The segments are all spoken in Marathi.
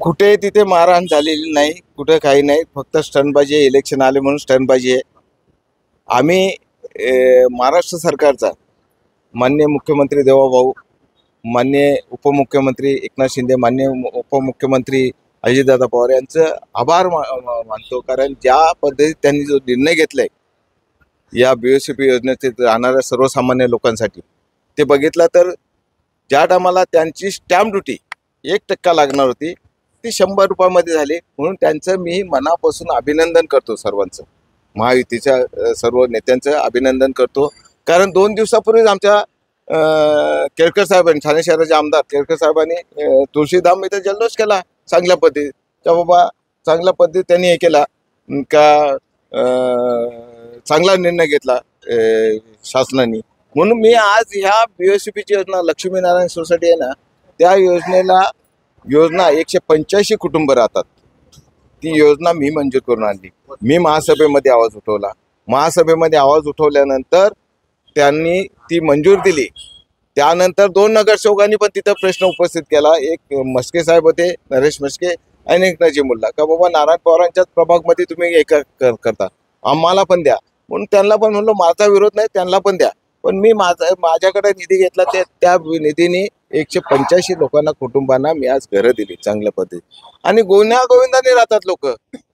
कुठे तिथे मारहाण झालेली नाही, कुठे काही नाही, फक्त स्टंटबाजी आहे. इलेक्शन आले म्हणून स्टंटबाजी आहे. आम्ही महाराष्ट्र सरकारचा माननीय मुख्यमंत्री देवाभाऊ, माननीय उपमुख्यमंत्री एकनाथ शिंदे, माननीय उपमुख्यमंत्री अजितदादा पवार यांचं आभार मानतो. कारण ज्या पद्धतीत त्यांनी जो निर्णय घेतलाय या BOCP योजनेचे राहणाऱ्या सर्वसामान्य लोकांसाठी, ते बघितलं तर ज्या टायमाला त्यांची स्टॅम्प ड्युटी 1% लागणार होती ती 100 रुपयामध्ये झाली. म्हणून त्यांचं मी मनापासून अभिनंदन करतो. सर्वांचं, महायुतीच्या सर्व नेत्यांचं अभिनंदन करतो. कारण 2 दिवसापूर्वीच आमच्या केळकर साहेबांनी, ठाणे शहराचे आमदार केळकर साहेबांनी तुळशीधाम इथे जल्लोष केला चांगल्या पद्धतीत. का बाबा चांगल्या पद्धतीत त्यांनी हे केला का चांगला निर्णय घेतला शासनाने. म्हणून मी आज ह्या BOCPची योजना लक्ष्मीनारायण सोसायटी आहे ना, त्या योजना 185 कुटुंब राहतात. ती योजना मी मंजूर करून आणली. मी महासभेमध्ये आवाज उठवला. महासभेमध्ये आवाज उठवल्यानंतर त्यांनी ती मंजूर दिली. त्यानंतर 2 नगरसेवकांनी पण तिथं प्रश्न उपस्थित केला. एक मस्के साहेब होते, नरेश मस्के, आणि एक नजीमुल्ला, का बाबा नारायण पवारांच्याच प्रभागमध्ये तुम्ही हे करता, आम्हाला पण द्या. म्हणून त्यांना पण म्हणलो माझा विरोध नाही, त्यांना पण द्या. पण मी माझ्याकडे निधी घेतला, त्या निधीने 185 लोकांना, कुटुंबांना मी आज घरं दिली चांगल्या पद्धतीत. आणि गोविंदाने राहतात लोक.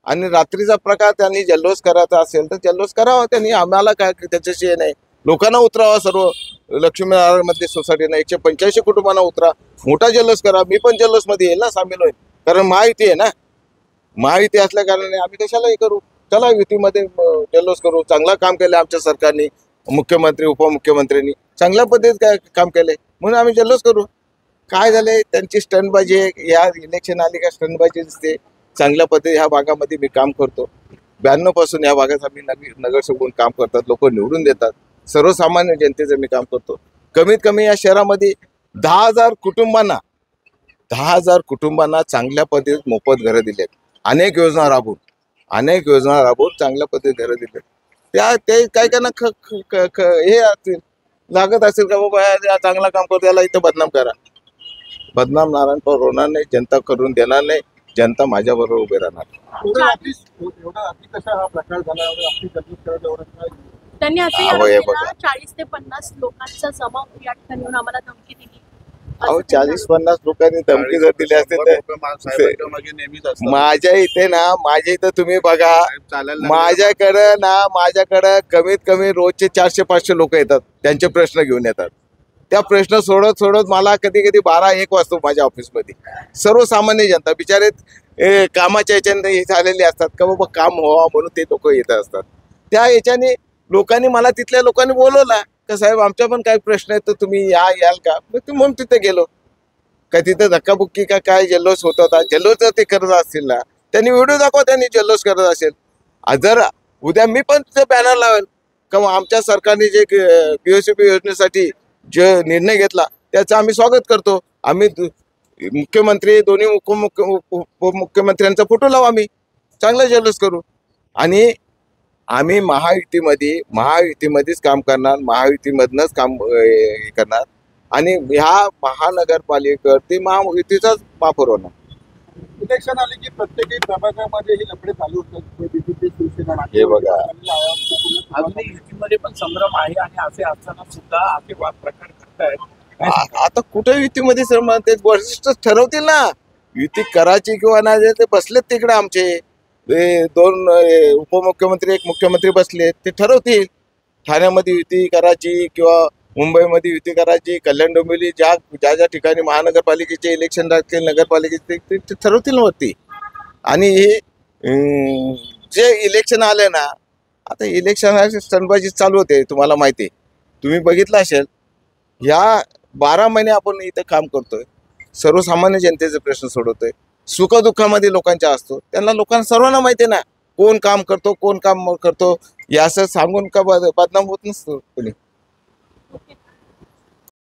आणि रात्रीचा प्रकार त्यांनी जल्लोष करायचा असेल तर जल्लोष करावा त्यांनी, आम्हाला काय त्याच्याशी नाही. लोकांना उतरावा, सर्व लक्ष्मीनारायण मध्ये सोसायटीनं 185 कुटुंबांना उतरा, मोठा जल्लोष करा. मी पण जल्लोष मध्ये येईल ना, सामील होईल. कारण महायुती आहे ना, महायुती असल्या कारणाने आम्ही कशाला हे करू. चला युतीमध्ये जल्लोष करू. चांगला काम केलं आमच्या सरकारने, मुख्यमंत्री उपमुख्यमंत्र्यांनी चांगल्या पद्धतीत काय काम केले म्हणून आम्ही जल्लोष करू. काय झाले त्यांची स्टंटबाजी, या इलेक्शन आली का स्टंटबाजी दिसते. चांगल्या पद्धती ह्या भागामध्ये मी काम करतो. 92 पासून या भागात आम्ही नगरसेवक काम करतात, लोक निवडून देतात. सर्वसामान्य जनतेचं मी काम करतो. कमीत कमी या शहरामध्ये 10,000 कुटुंबांना चांगल्या पद्धतीत मोफत घरं दिलेत. अनेक योजना राबवून चांगल्या पद्धतीत घरं दिलेत. ते काय त्यांना हे असतील, लागत असेल का बाबा चांगला काम करतो याला इथं बदनाम करा. बदनाम नारायण पवार होणार नाही, जनता करून देणार नाही. जनता माझ्याबरोबर उभे राहणार. त्यांनी असं 40 ते 50 लोकांचा जमाव या ठिकाणी येऊन आम्हाला धमकी दिली. 40-50 लोकांनी धमकी जर दिली असते तर माझ्या इथं तुम्ही बघा, माझ्याकडं कमीत कमी रोजचे 400-500 लोक येतात. त्यांचे प्रश्न घेऊन येतात. त्या प्रश्न सोडत मला कधी 12-1 वाजतो माझ्या ऑफिसमध्ये. सर्वसामान्य जनता बिचारे कामाच्या याच्याने झालेले असतात का बाबा काम व्हावं म्हणून ते लोक येत असतात. त्या याच्याने लोकांनी मला, तिथल्या लोकांनी बोलवला का साहेब आमच्या पण काही प्रश्न आहेत तर तुम्ही याल का. म्हणून तिथे गेलो. काय तिथे धक्काबुक्की का काय जल्लोष होत होता. जल्लोष जर ते करत असतील ना, त्यांनी व्हिडिओ दाखवा. त्यांनी जल्लोष करत असेल, जर उद्या मी पण तिथे बॅनर लावेल का आमच्या सरकारने जे BOCP योजनेसाठी जे निर्णय घेतला त्याचं आम्ही स्वागत करतो. आम्ही मुख्यमंत्री, दोन्ही उपमुख्यमंत्र्यांचा फोटो लावू, आम्ही चांगला जल्लोष करू. आणि आम्ही महायुतीमध्येच काम करणार, महायुतीमधनंच काम करणार. आणि ह्या महानगरपालिकेवर ती महायुतीचाच वापर होणार. इलेक्शन आले की प्रत्येक प्रभागामध्ये हे लफडे चालू होतात. हे बघा, अजूनही युतीमध्ये पण संभ्रम आहे आणि असे असताना सुद्धा असे वाद प्रकार करतायत. आता कुठे युतीमध्ये ते वरिष्ठ ठरवतील ना, युती करायची किंवा नाही. ते बसलेत तिकडे आमचे 2 उपमुख्यमंत्री, 1 मुख्यमंत्री बसलेत, ते ठरवतील. ठाण्यामध्ये युती करायची किंवा मुंबईमध्ये युती करायची, कल्याण डोंबिवली ज्या ठिकाणी महानगरपालिकेचे इलेक्शन लागतील, नगरपालिकेचे ते ठरवतील वरती. आणि हे जे इलेक्शन आले ना, आता इलेक्शन स्टंटबाजी चालू होते. तुम्हाला माहिती आहे, तुम्ही बघितलं असेल. या 12 महिने आपण इथे काम करतोय, सर्वसामान्य जनतेचे प्रश्न सोडवतोय, सुखदुःखामध्ये लोकांच्या असतो. लोकांना सर्वांना माहिती आहे ना, कोण काम करतो, कोण काम करतो. या असं सांगून का बदनाम होत नसतो कोणी.